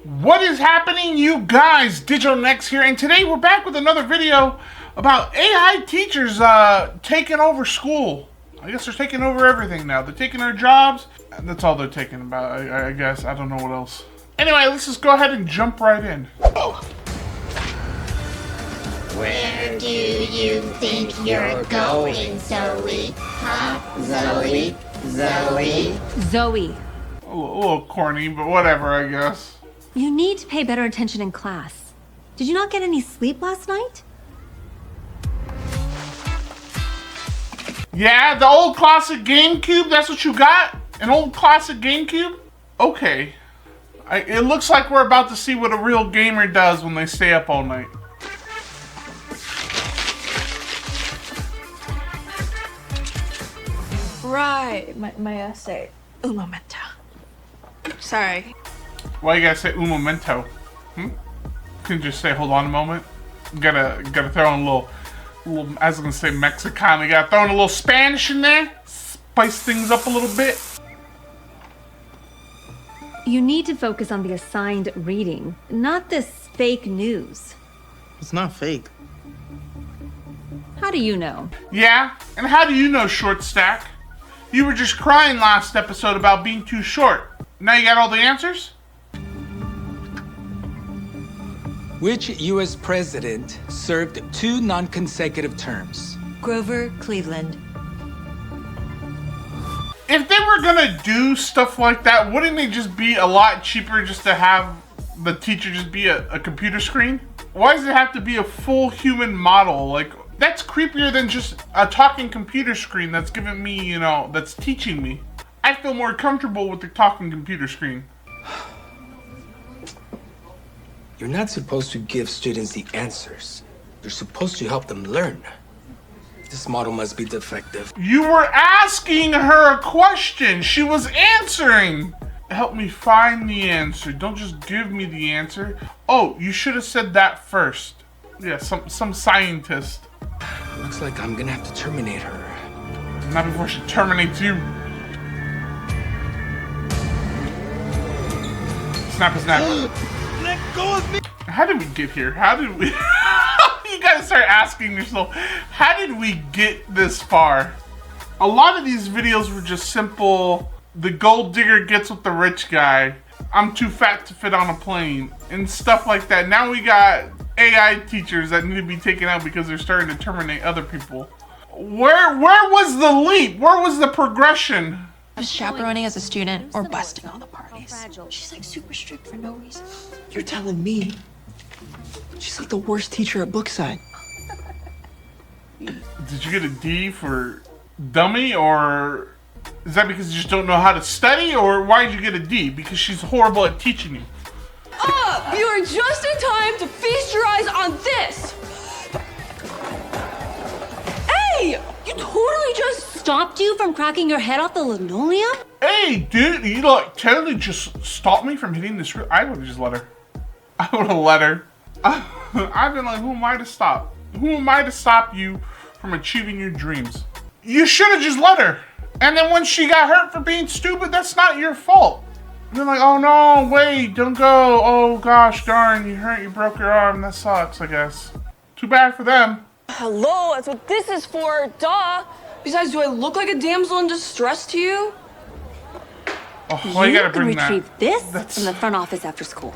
What is happening, you guys? Digitalnex here, and today we're back with another video about AI teachers taking over school. I guess they're taking over everything now. They're taking our jobs, and that's all they're taking about, I guess. I don't know what else. Anyway, let's just go ahead and jump right in. Where do you think you're going, Zoe? Huh? Zoe? Zoe? Zoe. A little corny, but whatever, I guess. You need to pay better attention in class. Did you not get any sleep last night? Yeah, the old classic GameCube, that's what you got? An old classic GameCube? Okay. It looks like we're about to see what a real gamer does when they stay up all night. Right, my essay. Un momento. Sorry. Why you gotta say un momento? Can you just say hold on a moment? Gotta throw in a little, I was gonna say Mexican. You gotta throw in a little Spanish in there, spice things up a little bit. You need to focus on the assigned reading, not this fake news. It's not fake. How do you know? Yeah, and how do you know, Short Stack? You were just crying last episode about being too short. Now you got all the answers? Which U.S. president served 2 non-consecutive terms? Grover Cleveland. If they were gonna do stuff like that, wouldn't it just be a lot cheaper just to have the teacher just be a computer screen? Why does it have to be a full human model? Like, that's creepier than just a talking computer screen that's giving me, you know, that's teaching me. I feel more comfortable with the talking computer screen. You're not supposed to give students the answers. You're supposed to help them learn. This model must be defective. You were asking her a question. She was answering. Help me find the answer. Don't just give me the answer. Oh, you should have said that first. Yeah, some scientist. Looks like I'm gonna have to terminate her. Not before she terminates you. Snap. Let go of me! How did we get here? How did we... You gotta start asking yourself, how did we get this far? A lot of these videos were just simple, the gold digger gets with the rich guy, I'm too fat to fit on a plane, and stuff like that. Now we got AI teachers that need to be taken out because they're starting to terminate other people. Where was the leap? Where was the progression? Chaperoning as a student or busting all the parties. She's like super strict for no reason. You're telling me she's like the worst teacher at Brookside. Did you get a D for dummy, or is that because you just don't know how to study, or why did you get a D? Because she's horrible at teaching you. You are just in time to feast your eyes on this! Hey! You totally just Stopped you from cracking your head off the linoleum? Hey, dude, you like totally just stopped me from hitting this roof. I would have just let her. I would have let her. I've been like, who am I to stop? Who am I to stop you from achieving your dreams? You should have just let her. And then when she got hurt for being stupid, that's not your fault. And they're like, oh no, wait, don't go. Oh gosh, darn, you broke your arm. That sucks, I guess. Too bad for them. hello, that's what this is for, duh! Besides, do I look like a damsel in distress to you? Oh, why you gotta can bring retrieve that? this from the front office after school.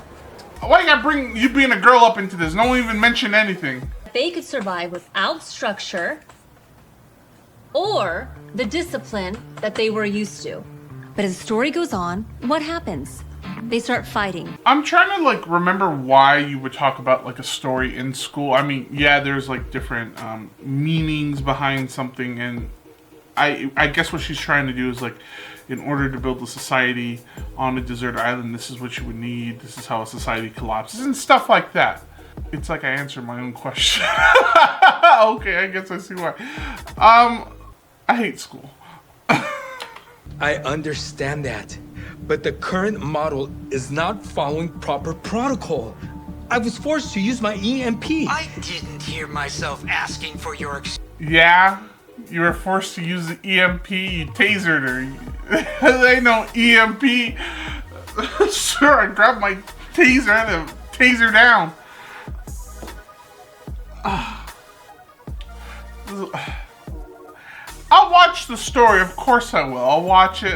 Why you gotta bring you being a girl up into this? No one even mentioned anything. They could survive without structure or the discipline that they were used to. But as the story goes on, what happens? They start fighting. I'm trying to like remember why you would talk about like a story in school. I mean, yeah, there's like different meanings behind something, and I guess what she's trying to do is like, in order to build a society on a desert island, this is what you would need. This is how a society collapses and stuff like that. It's like I answered my own question. Okay, I guess I see why. I hate school. I understand that, but the current model is not following proper protocol. I was forced to use my EMP. I didn't hear myself asking for your Yeah, you were forced to use the EMP. You tasered her. They know EMP. Sure, I grabbed my taser and taser down. I'll watch the story, of course I will. I'll watch it.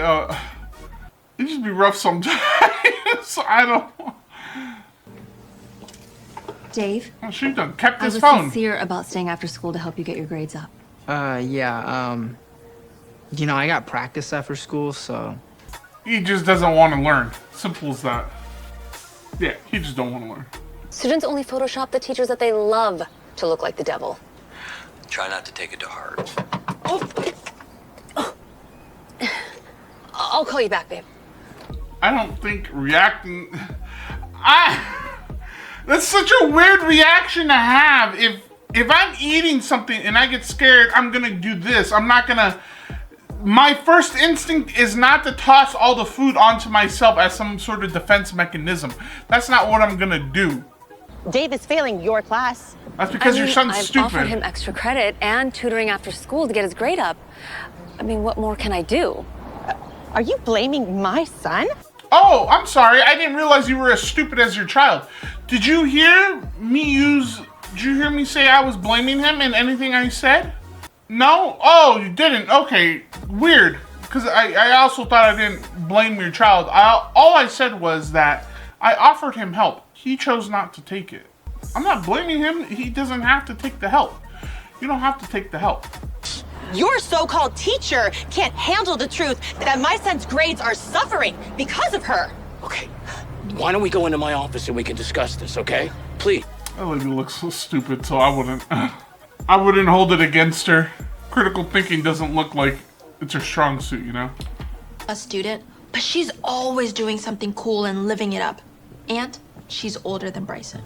It just be rough sometimes. I don't. Dave, Well, she done kept I his was phone. sincere about staying after school to help you get your grades up. Yeah, you know, I got practice after school, so... He just doesn't want to learn. Simple as that. Yeah, he just don't want to learn. Students only Photoshop the teachers that they love to look like the devil. Try not to take it to heart. I'll call you back, babe. I don't think reacting. That's such a weird reaction to have. If I'm eating something and I get scared, I'm gonna do this. I'm not gonna. My first instinct is not to toss all the food onto myself as some sort of defense mechanism. That's not what I'm gonna do. Dave is failing your class. That's because your son's I've stupid. offered him extra credit and tutoring after school to get his grade up. I mean, what more can I do? Are you blaming my son? Oh, I'm sorry. I didn't realize you were as stupid as your child. Did you hear me say I was blaming him in anything I said? No? Oh, you didn't. Okay. Weird. Because I also thought I didn't blame your child. All I said was that I offered him help. He chose not to take it. I'm not blaming him. He doesn't have to take the help. You don't have to take the help. Your so-called teacher can't handle the truth that my son's grades are suffering because of her. Okay, why don't we go into my office and we can discuss this, okay? Please. That lady looks so stupid, so I wouldn't hold it against her. Critical thinking doesn't look like it's her strong suit, you know? A student, but she's always doing something cool and living it up. And she's older than Bryson.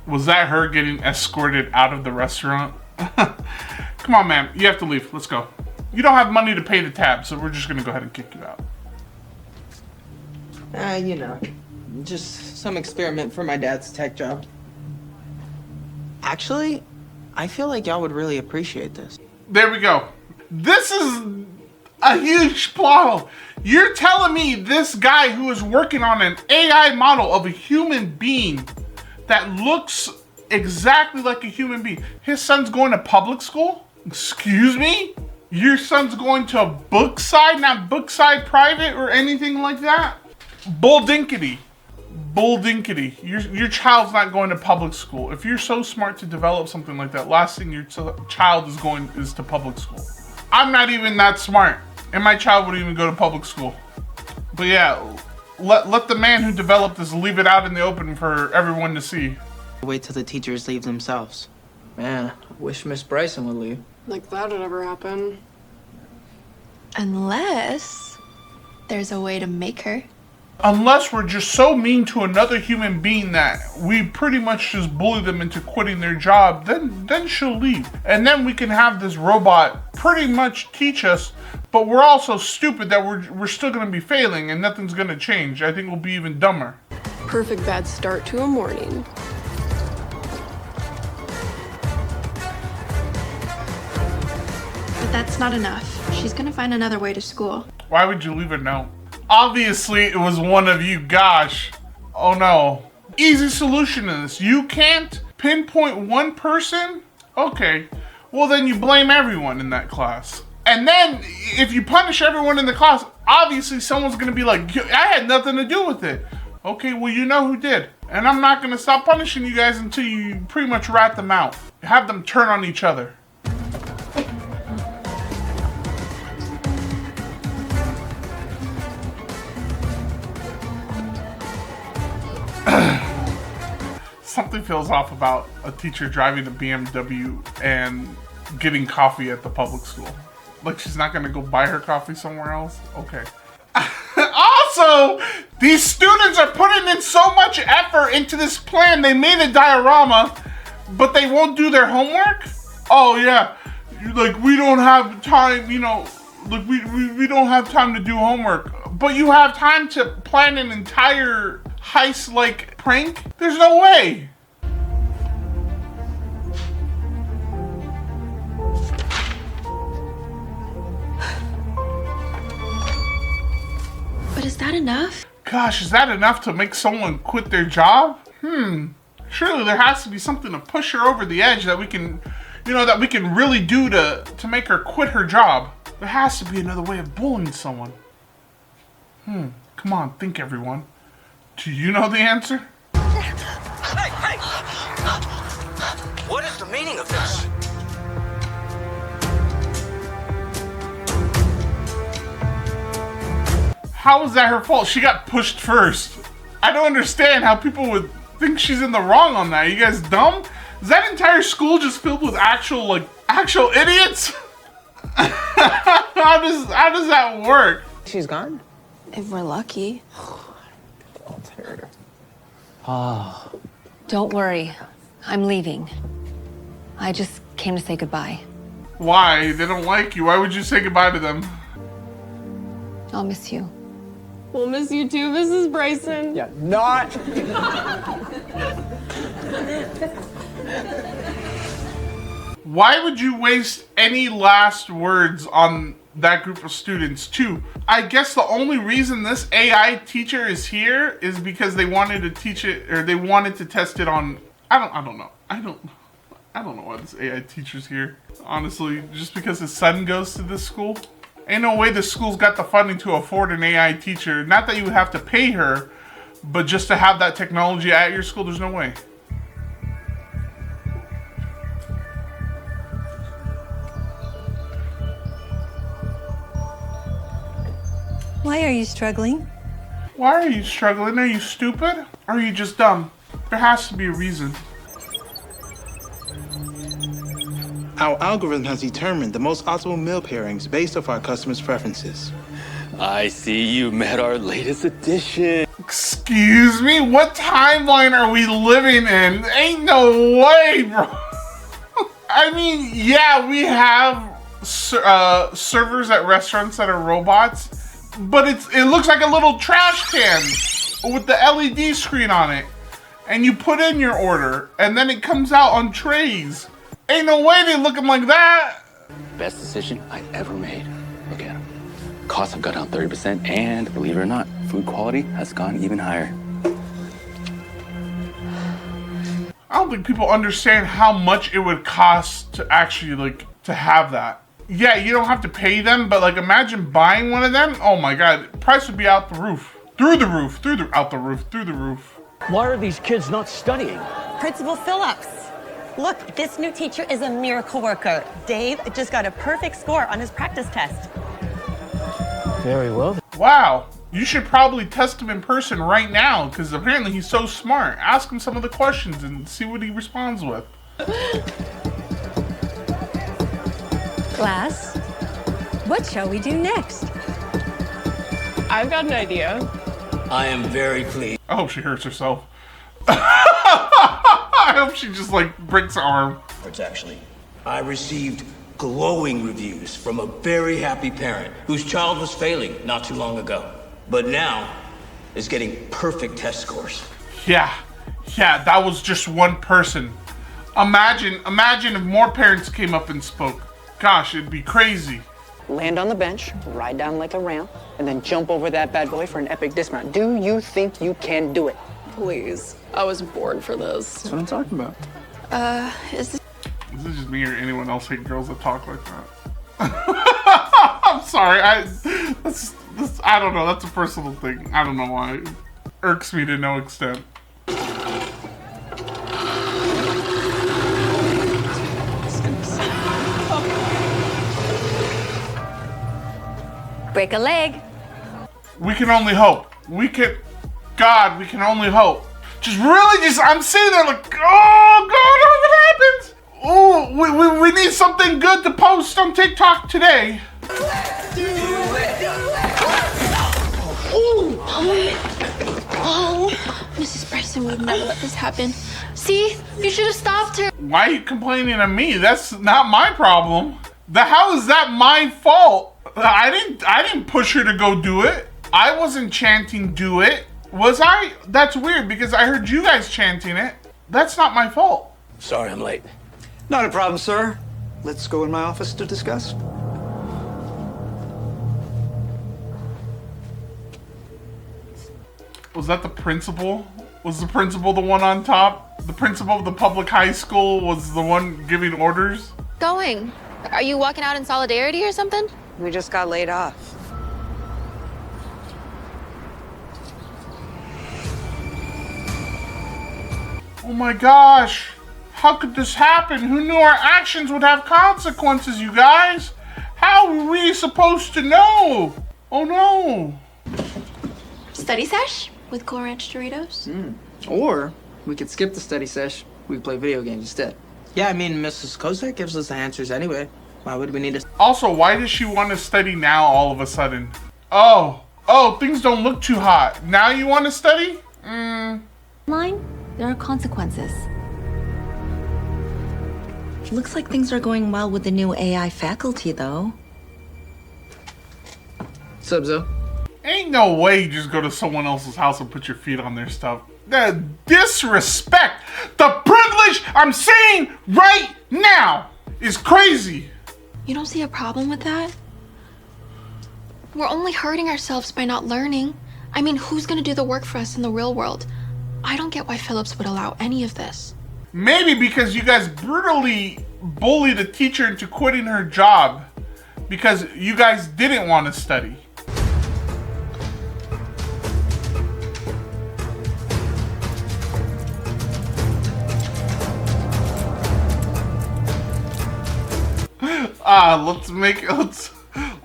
Was that her getting escorted out of the restaurant? Come on, man. You have to leave. Let's go. You don't have money to pay the tab, so we're just gonna go ahead and kick you out. You know, just some experiment for my dad's tech job. Actually, I feel like y'all would really appreciate this. There we go. This is a huge plot hole. You're telling me this guy who is working on an AI model of a human being that looks exactly like a human being, his son's going to public school? Excuse me? Your son's going to Brookside, not Brookside Private or anything like that? Bull dinkety. Bull dinkety. Your child's not going to public school. If you're so smart to develop something like that, last thing your child is going is to public school. I'm not even that smart, and my child wouldn't even go to public school. But yeah, let the man who developed this leave it out in the open for everyone to see. Wait till the teachers leave themselves. Man, I wish Miss Bryson would leave. Like that'd ever happen. Unless there's a way to make her. Unless we're just so mean to another human being that we pretty much just bully them into quitting their job, then she'll leave. And then we can have this robot pretty much teach us, but we're all so stupid that we're still gonna be failing and nothing's gonna change. I think we'll be even dumber. Perfect bad start to a morning. But that's not enough. She's gonna find another way to school. Why would you leave a note? Obviously, it was one of you. Gosh. Oh no. Easy solution to this. You can't pinpoint one person? Okay. Well, then you blame everyone in that class. And then, if you punish everyone in the class, obviously someone's going to be like, I had nothing to do with it. Okay, well, you know who did. And I'm not going to stop punishing you guys until you pretty much rat them out. Have them turn on each other. Something feels off about a teacher driving a BMW and getting coffee at the public school. Like she's not gonna go buy her coffee somewhere else? Okay. Also, these students are putting in so much effort into this plan. They made a diorama, but they won't do their homework? Oh yeah, like we don't have time, you know, like we don't have time to do homework. But you have time to plan an entire heist-like prank? There's no way. But is that enough? Gosh, is that enough to make someone quit their job? Surely there has to be something to push her over the edge that we can, that we can really do to make her quit her job. There has to be another way of bullying someone. Come on, think everyone. Do you know the answer? Hey! What is the meaning of this? How is that her fault? She got pushed first. I don't understand how people would think she's in the wrong on that. You guys dumb? Is that entire school just filled with actual idiots? How does that work? She's gone? If we're lucky. Don't worry. I'm leaving. I just came to say goodbye. Why? They don't like you. Why would you say goodbye to them? I'll miss you. We'll miss you too, Mrs. Bryson. Yeah, not. Why would you waste any last words on that group of students too? I guess the only reason this AI teacher is here is because they wanted to teach it, or they wanted to test it on, I don't know. I don't know why this AI teacher's here. Honestly, just because his son goes to this school. Ain't no way the school's got the funding to afford an AI teacher. Not that you would have to pay her, but just to have that technology at your school, there's no way. Why are you struggling? Why are you struggling? Are you stupid? Or are you just dumb? There has to be a reason. Our algorithm has determined the most optimal meal pairings based off our customers' preferences. I see you met our latest addition. Excuse me? What timeline are we living in? Ain't no way, bro. I mean, yeah, we have servers at restaurants that are robots, but it looks like a little trash can with the LED screen on it. And you put in your order, and then it comes out on trays. Ain't no way they looking like that. Best decision I ever made. Look at them. Costs have gone down 30%, and believe it or not, food quality has gone even higher. I don't think people understand how much it would cost to actually to have that. Yeah, you don't have to pay them, but imagine buying one of them. Oh my God, price would be out the roof. Through the roof, out the roof, through the roof. Why are these kids not studying? Principal Phillips. Look, this new teacher is a miracle worker. Dave just got a perfect score on his practice test. Very well. Wow, you should probably test him in person right now, because apparently he's so smart. Ask him some of the questions and see what he responds with. Class, what shall we do next? I've got an idea. I am very pleased. I hope she hurts herself. I hope she just breaks her arm. Actually, I received glowing reviews from a very happy parent whose child was failing not too long ago, but now is getting perfect test scores. Yeah, that was just one person. Imagine if more parents came up and spoke. Gosh, it'd be crazy. Land on the bench, ride down like a ramp, and then jump over that bad boy for an epic dismount. Do you think you can do it? Please. I was born for this. That's what I'm talking about. Is this just me or anyone else hate girls that talk like that? I'm sorry. I don't know. That's a personal thing. I don't know why. It irks me to no extent. Break a leg. We can only hope. We can only hope. I'm sitting there oh God, what happens? Oh, we need something good to post on TikTok today. Oh, Mrs. Bryson would never let this happen. See, you should have stopped her. Why are you complaining to me? That's not my problem. How is that my fault? I didn't push her to go do it. I wasn't chanting do it. Was I? That's weird because I heard you guys chanting it. That's not my fault. Sorry I'm late. Not a problem, sir. Let's go in my office to discuss. Was that the principal? Was the principal the one on top? The principal of the public high school was the one giving orders? Going. Are you walking out in solidarity or something? We just got laid off. Oh my gosh. How could this happen? Who knew our actions would have consequences, you guys? How were we supposed to know? Oh no. Study sesh with Cool Ranch Doritos? Or we could skip the study sesh. We could play video games instead. Yeah, I mean, Mrs. Kozak gives us the answers anyway. Why would we need to... Also, why does she want to study now all of a sudden? Oh, things don't look too hot. Now you want to study? Line, there are consequences. Looks like things are going well with the new AI faculty, though. Subzo. Ain't no way you just go to someone else's house and put your feet on their stuff. The disrespect, the privilege I'm seeing right now is crazy. You don't see a problem with that? We're only hurting ourselves by not learning. I mean, who's gonna do the work for us in the real world? I don't get why Phillips would allow any of this. Maybe because you guys brutally bullied a teacher into quitting her job because you guys didn't want to study.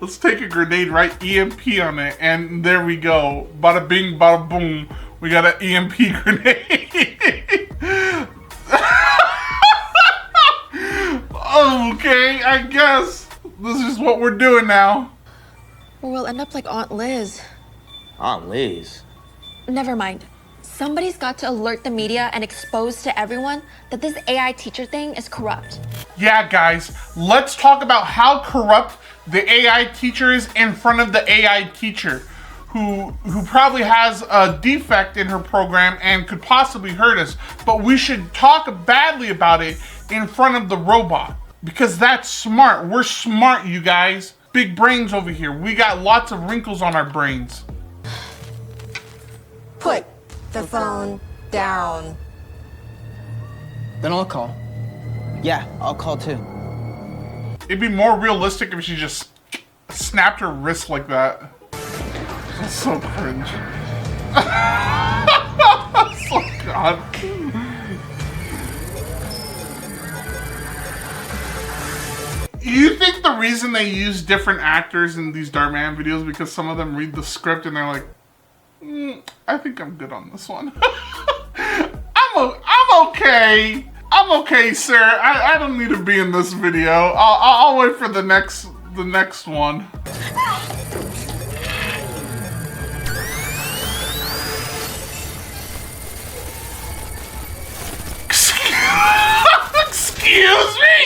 Let's take a grenade, right? EMP on it, and there we go. Bada bing, bada boom. We got an EMP grenade. Okay, I guess this is what we're doing now. Or we'll end up like Aunt Liz. Aunt Liz? Never mind. Somebody's got to alert the media and expose to everyone that this AI teacher thing is corrupt. Yeah, guys, let's talk about how corrupt the AI teacher is in front of the AI teacher, who probably has a defect in her program and could possibly hurt us. But we should talk badly about it in front of the robot, because that's smart. We're smart, you guys. Big brains over here. We got lots of wrinkles on our brains. Put the phone down. Then I'll call. Yeah, I'll call too. It'd be more realistic if she just snapped her wrist like that. That's so cringe. Oh God. You think the reason they use different actors in these Darkman videos because some of them read the script and they're like, I think I'm good on this one. I'm okay. I'm okay, sir. I don't need to be in this video. I'll wait for the next one. Excuse me?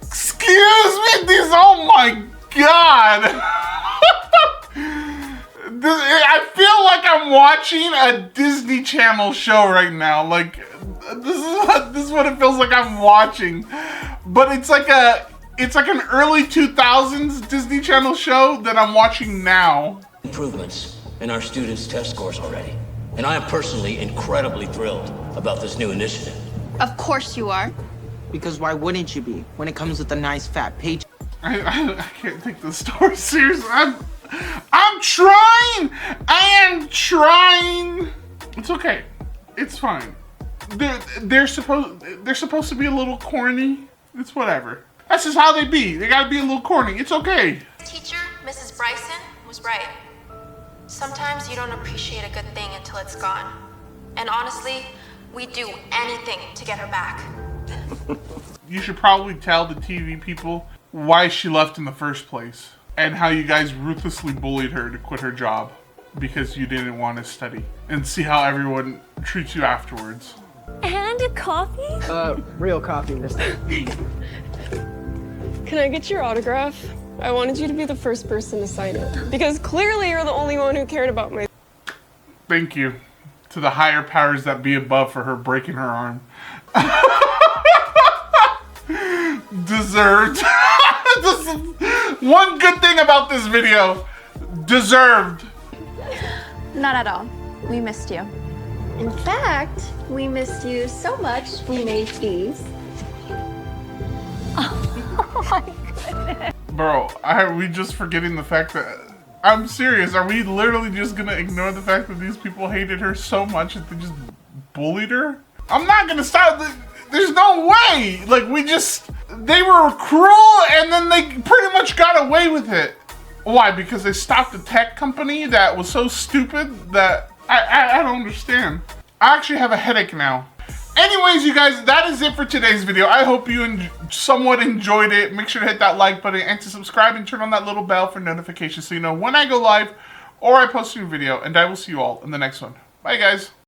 Excuse me? Oh my God. I feel like I'm watching a Disney Channel show right now. Like, this is what it feels like I'm watching. But it's like an early 2000s Disney Channel show that I'm watching now. Improvements in our students' test scores already. And I am personally incredibly thrilled about this new initiative. Of course you are. Because why wouldn't you be when it comes with a nice fat paycheck? I can't take this story seriously. I'm trying. I am trying. It's okay. It's fine. They're supposed to be a little corny. It's whatever. That's just how they be. They gotta be a little corny. It's okay. Teacher, Mrs. Bryson, was right. Sometimes you don't appreciate a good thing until it's gone. And honestly, we'd do anything to get her back. You should probably tell the TV people why she left in the first place and how you guys ruthlessly bullied her to quit her job because you didn't want to study, and see how everyone treats you afterwards. And a coffee? Real coffee this time. Can I get your autograph? I wanted you to be the first person to sign it, because clearly you're the only one who cared about my... Thank you to the higher powers that be above for her breaking her arm. Deserved. One good thing about this video. Deserved. Not at all. We missed you. In fact, we missed you so much, we made these. Oh my goodness. Bro, are we just forgetting the fact that... I'm serious, are we literally just gonna ignore the fact that these people hated her so much that they just bullied her? I'm not gonna stop. There's no way. Like, they were cruel and then they pretty much got away with it. Why? Because they stopped a tech company that was so stupid that I don't understand. I actually have a headache now. Anyways, you guys, that is it for today's video. I hope you somewhat enjoyed it. Make sure to hit that like button and to subscribe and turn on that little bell for notifications so you know when I go live or I post a new video. And I will see you all in the next one. Bye, guys.